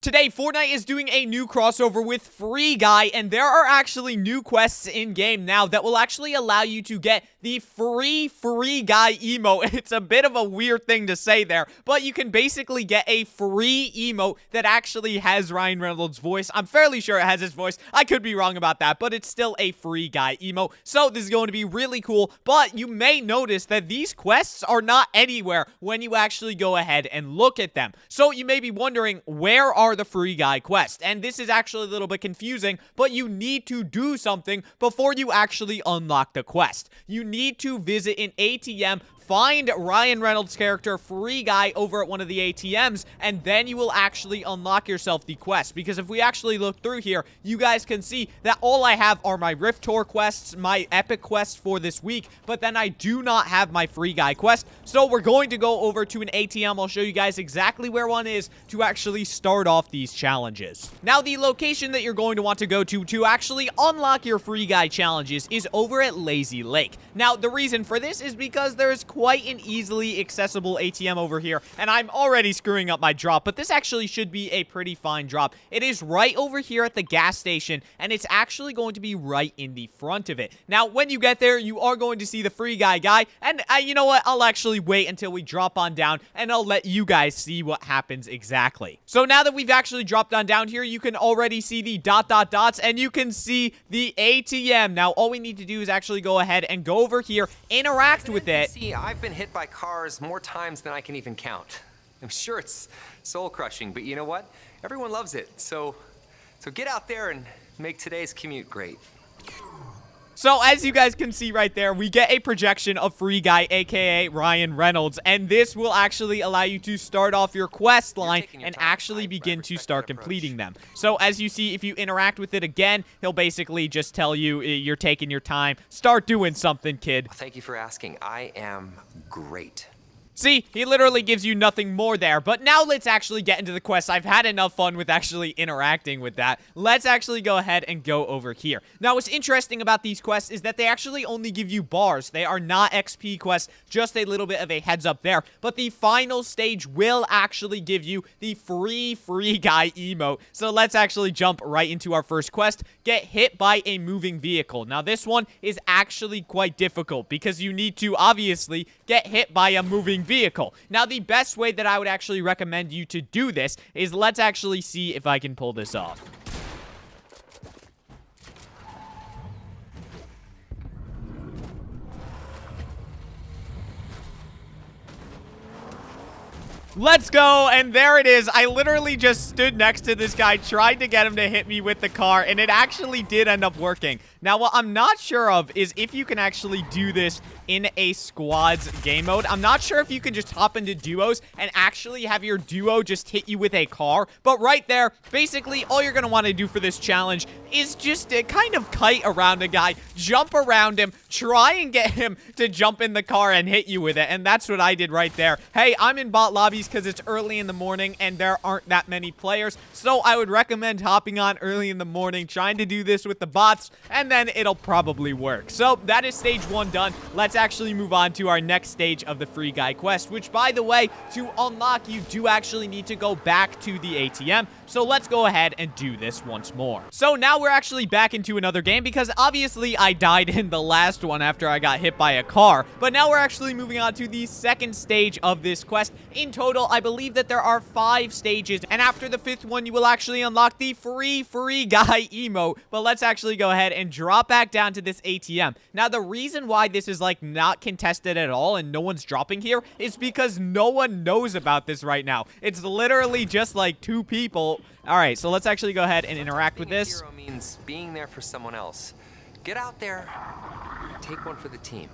Today, Fortnite is doing a new crossover with Free Guy, and there are actually new quests in-game now that will actually allow you to get the Free Guy emote. It's a bit of a weird thing to say there, but you can basically get a free emote that actually has Ryan Reynolds' voice. I'm fairly sure it has his voice. I could be wrong about that, but it's still a Free Guy emote, so this is going to be really cool, but you may notice that these quests are not anywhere when you actually go ahead and look at them. So you may be wondering, where are the Free Guy quest? And this is actually a little bit confusing, but you need to do something before you actually unlock the quest. You need to visit an ATM, find Ryan Reynolds' character, Free Guy, over at one of the ATMs, and then you will actually unlock yourself the quest. Because if we actually look through here, you guys can see that all I have are my Rift Tour quests, my Epic quest for this week, but then I do not have my Free Guy quest. So we're going to go over to an ATM. I'll show you guys exactly where one is to actually start off these challenges. Now, the location that you're going to want to go to actually unlock your Free Guy challenges is over at Lazy Lake. Now, the reason for this is because there's quite an easily accessible ATM over here, and I'm already screwing up my drop, but this actually should be a pretty fine drop. It is right over here at the gas station, and it's actually going to be right in the front of it. Now, when you get there, you are going to see the Free Guy, and you know what? I'll actually wait until we drop on down, and I'll let you guys see what happens exactly. So now that we've actually dropped on down here, you can already see the dots, and you can see the ATM. Now, all we need to do is actually go ahead and go over here, interact with it. See, I've been hit by cars more times than I can even count. I'm sure it's soul-crushing, but you know what? Everyone loves it. So get out there and make today's commute great. So, as you guys can see right there, we get a projection of Free Guy, aka Ryan Reynolds, and this will actually allow you to start off your quest line and actually begin to start completing them. So, as you see, if you interact with it again, he'll basically just tell you you're taking your time. Start doing something, kid. Well, thank you for asking. I am great. See, he literally gives you nothing more there, but now let's actually get into the quest. I've had enough fun with actually interacting with that. Let's actually go ahead and go over here. Now, what's interesting about these quests is that they actually only give you bars. They are not XP quests, just a little bit of a heads up there, but the final stage will actually give you the Free Guy emote. So let's actually jump right into our first quest, get hit by a moving vehicle. Now, this one is actually quite difficult because you need to obviously get hit by a moving vehicle. Now, the best way that I would actually recommend you to do this is let's actually see if I can pull this off. Let's go, and there it is. I literally just stood next to this guy, tried to get him to hit me with the car, and it actually did end up working. Now, what I'm not sure of is if you can actually do this in a squads game mode. I'm not sure if you can just hop into duos and actually have your duo just hit you with a car, but right there, basically, all you're going to want to do for this challenge is just kind of kite around a guy, jump around him, try and get him to jump in the car and hit you with it, and that's what I did right there. Hey, I'm in bot lobbies because it's early in the morning and there aren't that many players, so I would recommend hopping on early in the morning, trying to do this with the bots, and then it'll probably work. So that is stage 1 done. Let's actually move on to our next stage of the Free Guy quest, which, by the way, to unlock, you do actually need to go back to the ATM. So let's go ahead and do this once more. So now we're actually back into another game because obviously I died in the last one after I got hit by a car. But now we're actually moving on to the second stage of this quest. In total, I believe that there are 5 stages, and after the 5th one, you will actually unlock the Free Guy emote. But let's actually go ahead and drop back down to this ATM. Now, the reason why this is like not contested at all and no one's dropping here is because no one knows about this right now. It's literally just like 2 people. All right, so let's actually go ahead and interact with this. Being a hero means being there for someone else. Get out there, take one for the team.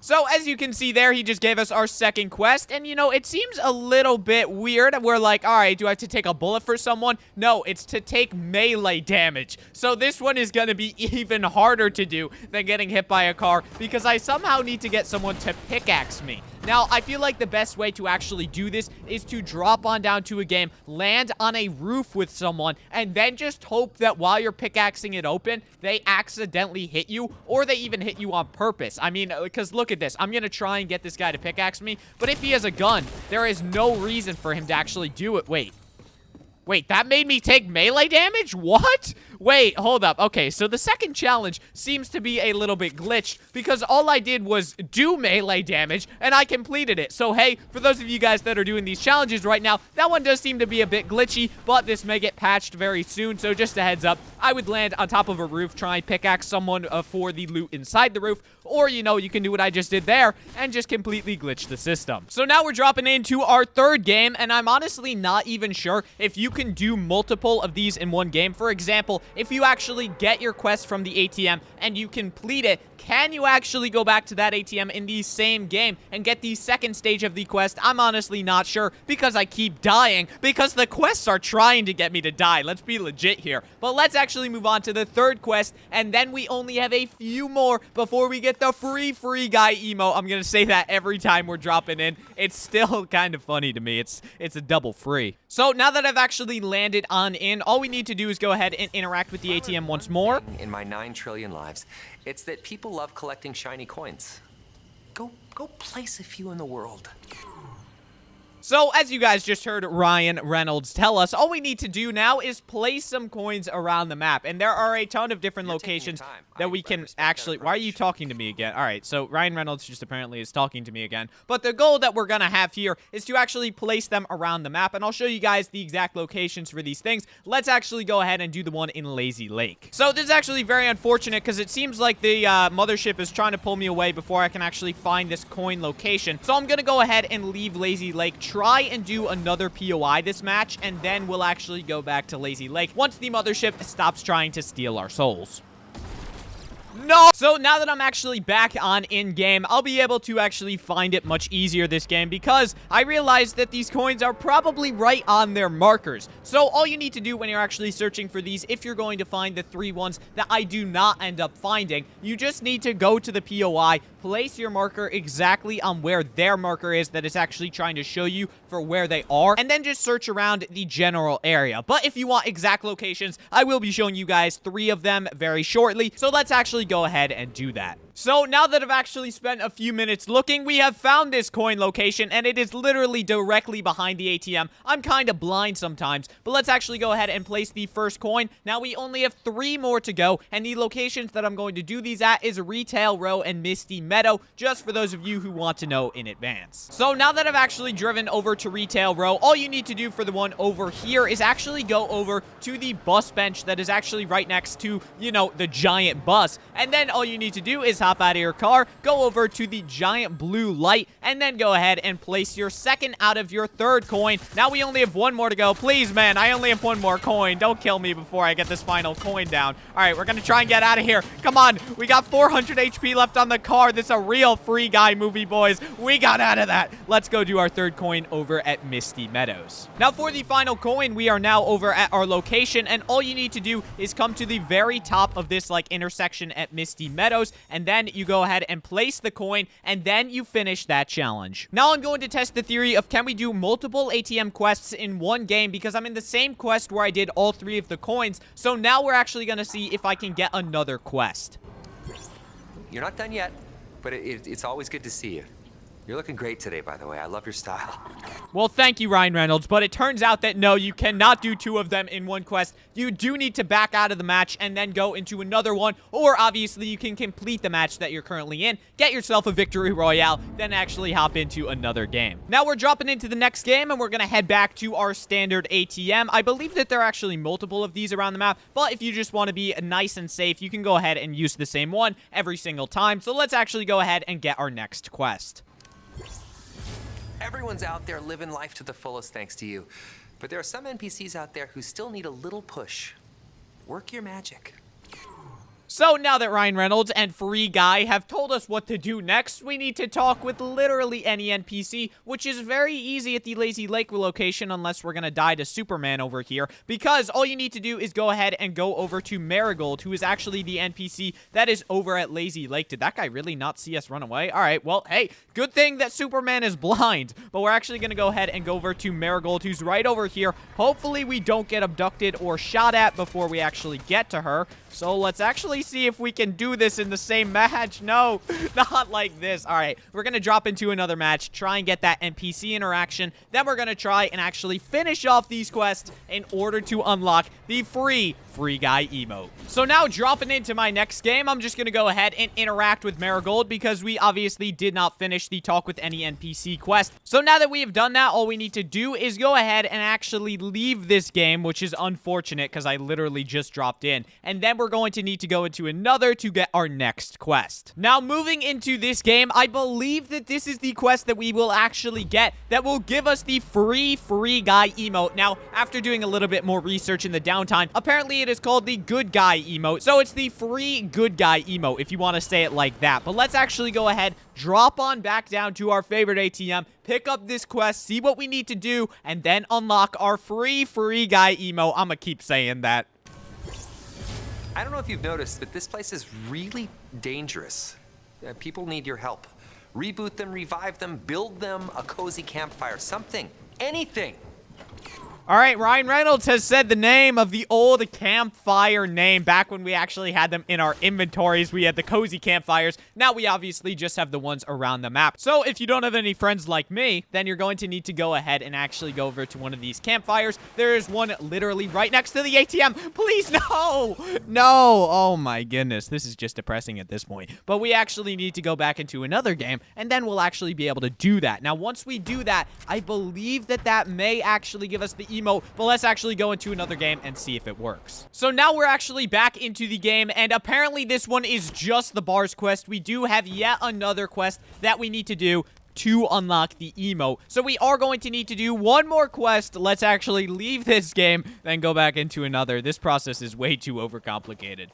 So, as you can see there, he just gave us our second quest, and, you know, it seems a little bit weird. We're like, all right, do I have to take a bullet for someone? No, it's to take melee damage. So, this one is going to be even harder to do than getting hit by a car, because I somehow need to get someone to pickaxe me. Now, I feel like the best way to actually do this is to drop on down to a game, land on a roof with someone, and then just hope that while you're pickaxing it open, they accidentally hit you, or they even hit you on purpose. I mean, because look at this. I'm going to try and get this guy to pickaxe me, but if he has a gun, there is no reason for him to actually do it. Wait. Wait, that made me take melee damage? What? Wait, hold up. Okay, so the second challenge seems to be a little bit glitched because all I did was do melee damage and I completed it. So, hey, for those of you guys that are doing these challenges right now, that one does seem to be a bit glitchy, but this may get patched very soon. So just a heads up, I would land on top of a roof, try and pickaxe someone for the loot inside the roof, or, you know, you can do what I just did there and just completely glitch the system. So now we're dropping into our third game, and I'm honestly not even sure if you can do multiple of these in one game. For example, if you actually get your quest from the ATM and you complete it, can you actually go back to that ATM in the same game and get the second stage of the quest? I'm honestly not sure because I keep dying because the quests are trying to get me to die. Let's be legit here. But let's actually move on to the third quest, and then we only have a few more before we get the free Guy Emote. I'm gonna say that every time we're dropping in. It's still kind of funny to me. It's a double free. So now that I've actually landed on in, all we need to do is go ahead and interact with the ATM once more. In my 9 trillion lives, it's that people love collecting shiny coins. Go place a few in the world. So, as you guys just heard Ryan Reynolds tell us, all we need to do now is place some coins around the map. And there are a ton of different locations that we can actually... Why are you talking to me again? All right, so Ryan Reynolds just apparently is talking to me again. But the goal that we're going to have here is to actually place them around the map. And I'll show you guys the exact locations for these things. Let's actually go ahead and do the one in Lazy Lake. So, this is actually very unfortunate because it seems like the mothership is trying to pull me away before I can actually find this coin location. So, I'm going to go ahead and leave Lazy Lake, try and do another POI this match, and then we'll actually go back to Lazy Lake once the mothership stops trying to steal our souls. No! So now that I'm actually back on in-game, I'll be able to actually find it much easier this game because I realized that these coins are probably right on their markers. So all you need to do when you're actually searching for these, if you're going to find the 3 ones that I do not end up finding, you just need to go to the POI, place your marker exactly on where their marker is that it's actually trying to show you for where they are, and then just search around the general area. But if you want exact locations, I will be showing you guys 3 of them very shortly. So let's actually go ahead and do that. So now that I've actually spent a few minutes looking, we have found this coin location, and it is literally directly behind the ATM. I'm kind of blind sometimes, but let's actually go ahead and place the first coin. Now we only have 3 more to go, and the locations that I'm going to do these at is Retail Row and Misty Meadow, just for those of you who want to know in advance. So now that I've actually driven over to Retail Row, all you need to do for the one over here is actually go over to the bus bench that is actually right next to, you know, the giant bus, and then all you need to do is hop out of your car, go over to the giant blue light, and then go ahead and place your second out of your third coin. Now we only have 1 more to go. Please, man, I only have 1 more coin. Don't kill me before I get this final coin down. All right, we're gonna try and get out of here. Come on, we got 400 HP left on the car. This is a real Free Guy movie, boys. We got out of that. Let's go do our third coin over at Misty Meadows. Now for the final coin, we are now over at our location, and all you need to do is come to the very top of this like intersection at Misty Meadows, and then you go ahead and place the coin, and then you finish that challenge. Now I'm going to test the theory of can we do multiple ATM quests in one game, because I'm in the same quest where I did all 3 of the coins. So now we're actually going to see if I can get another quest. You're not done yet, but it's always good to see you. You're looking great today, by the way. I love your style. Well, thank you, Ryan Reynolds, but it turns out that no, you cannot do 2 of them in one quest. You do need to back out of the match and then go into another one, or obviously you can complete the match that you're currently in, get yourself a victory royale, then actually hop into another game. Now we're dropping into the next game, and we're going to head back to our standard ATM. I believe that there are actually multiple of these around the map, but if you just want to be nice and safe, you can go ahead and use the same one every single time. So let's actually go ahead and get our next quest. Everyone's out there living life to the fullest thanks to you. But there are some NPCs out there who still need a little push. Work your magic. So now that Ryan Reynolds and Free Guy have told us what to do next, we need to talk with literally any NPC, which is very easy at the Lazy Lake location unless we're gonna die to Superman over here, because all you need to do is go ahead and go over to Marigold, who is actually the NPC that is over at Lazy Lake. Did that guy really not see us run away? All right, well, hey, good thing that Superman is blind, but we're actually gonna go ahead and go over to Marigold, who's right over here. Hopefully we don't get abducted or shot at before we actually get to her. So let's actually me see if we can do this in the same match. No, not like this. All right, we're going to drop into another match, try and get that NPC interaction. Then we're going to try and actually finish off these quests in order to unlock the free guy emote. So now dropping into my next game, I'm just going to go ahead and interact with Marigold because we obviously did not finish the talk with any NPC quest. So now that we have done that, all we need to do is go ahead and actually leave this game, which is unfortunate because I literally just dropped in. And then we're going to need to go into another to get our next quest. Now moving into this game, I believe that this is the quest that we will actually get that will give us the free guy emote. Now, after doing a little bit more research in the downtime, apparently it is called the good guy emote. So it's the free good guy emote if you want to say it like that. But let's actually go ahead, drop on back down to our favorite ATM, pick up this quest, see what we need to do, and then unlock our free guy emote. I'm gonna keep saying that. I don't know if you've noticed, but this place is really dangerous. People need your help. Reboot them, revive them, build them a cozy campfire, something, anything. All right, Ryan Reynolds has said the name of the old campfire name. Back when we actually had them in our inventories, we had the cozy campfires. Now we obviously just have the ones around the map. So if you don't have any friends like me, then you're going to need to go ahead and actually go over to one of these campfires. There is one literally right next to the ATM. Please, no! No! Oh my goodness, this is just depressing at this point. But we actually need to go back into another game, and then we'll actually be able to do that. Now, once we do that, I believe that that may actually give us the emote, but let's actually go into another game and see if it works. So now we're actually back into the game, and apparently this one is just the bars quest. We do have yet another quest that we need to do to unlock the emote. So we are going to need to do one more quest. Let's actually leave this game, then go back into another. This process is way too overcomplicated.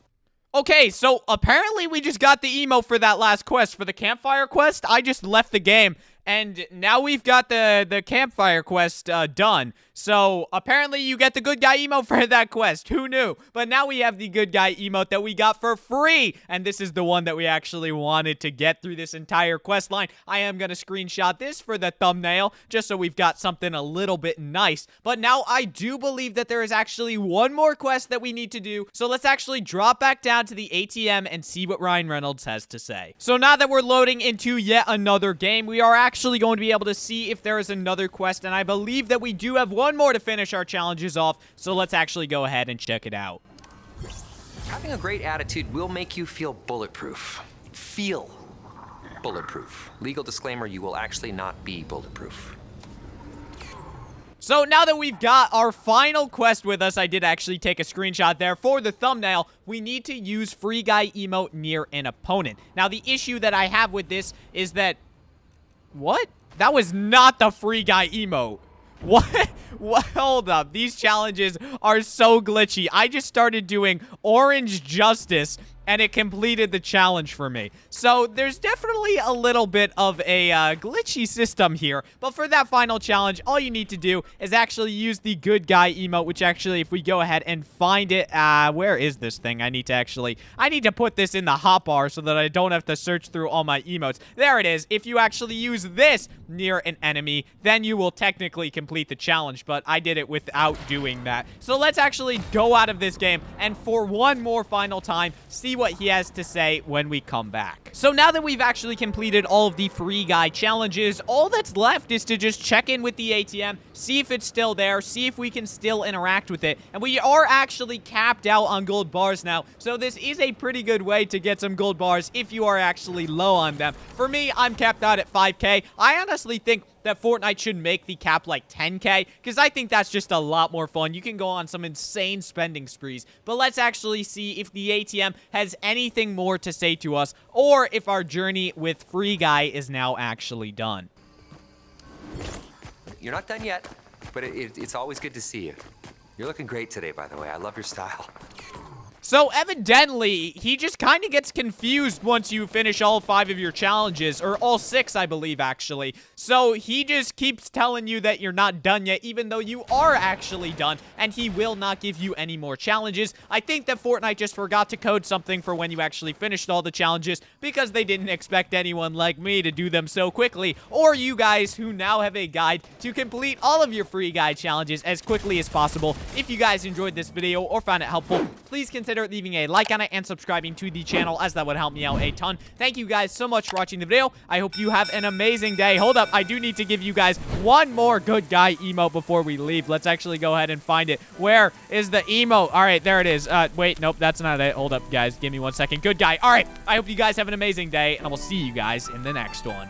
Okay, so apparently we just got the emote for that last quest. For the campfire quest, I just left the game, and now we've got the campfire quest done. So apparently you get the good guy emote for that quest. Who knew? But now we have the good guy emote that we got for free. And this is the one that we actually wanted to get through this entire quest line. I am going to screenshot this for the thumbnail just so we've got something a little bit nice. But now I do believe that there is actually one more quest that we need to do. So let's actually drop back down to the ATM and see what Ryan Reynolds has to say. So now that we're loading into yet another game, we are actually going to be able to see if there is another quest. And I believe that we do have one more to finish our challenges off, so let's actually go ahead and check it out. Having a great attitude will make you feel bulletproof. Feel bulletproof. Legal disclaimer, you will actually not be bulletproof. So now that we've got our final quest with us, I did actually take a screenshot there for the thumbnail. We need to use free guy emote near an opponent. Now the issue that I have with this is that... What? That was not the free guy emote. What? Hold up. These challenges are so glitchy. I just started doing Orange Justice, and it completed the challenge for me. So there's definitely a little bit of a glitchy system here. But for that final challenge, all you need to do is actually use the good guy emote, which actually, if we go ahead and find it, where is this thing? I need to put this in the hotbar so that I don't have to search through all my emotes. There it is. If you actually use this near an enemy, then you will technically complete the challenge. But I did it without doing that. So let's actually go out of this game and for one more final time, see what he has to say when we come back. So now that we've actually completed all of the free guy challenges, all that's left is to just check in with the ATM, see if it's still there, see if we can still interact with it. And we are actually capped out on gold bars now, so this is a pretty good way to get some gold bars if you are actually low on them. For me, I'm capped out at 5K. I honestly think that Fortnite should make the cap like 10K, because I think that's just a lot more fun. You can go on some insane spending sprees. But let's actually see if the ATM has anything more to say to us, or if our journey with Free Guy is now actually done. You're not done yet, but it's always good to see you. You're looking great today, by the way. I love your style. So evidently, he just kind of gets confused once you finish all 5 of your challenges, or all 6, I believe, actually. So he just keeps telling you that you're not done yet, even though you are actually done, and he will not give you any more challenges. I think that Fortnite just forgot to code something for when you actually finished all the challenges, because they didn't expect anyone like me to do them so quickly, or you guys who now have a guide to complete all of your free guide challenges as quickly as possible. If you guys enjoyed this video or found it helpful, please consider leaving a like on it and subscribing to the channel, as that would help me out a ton. Thank you guys so much for watching the video. I hope you have an amazing day. Hold up, I do need to give you guys one more good guy emote before we leave. Let's actually go ahead and find it. Where is the emote? All right, there it is. Wait, nope, that's not it. Hold up, guys. Give me 1 second. Good guy. All right, I hope you guys have an amazing day, and I will see you guys in the next one.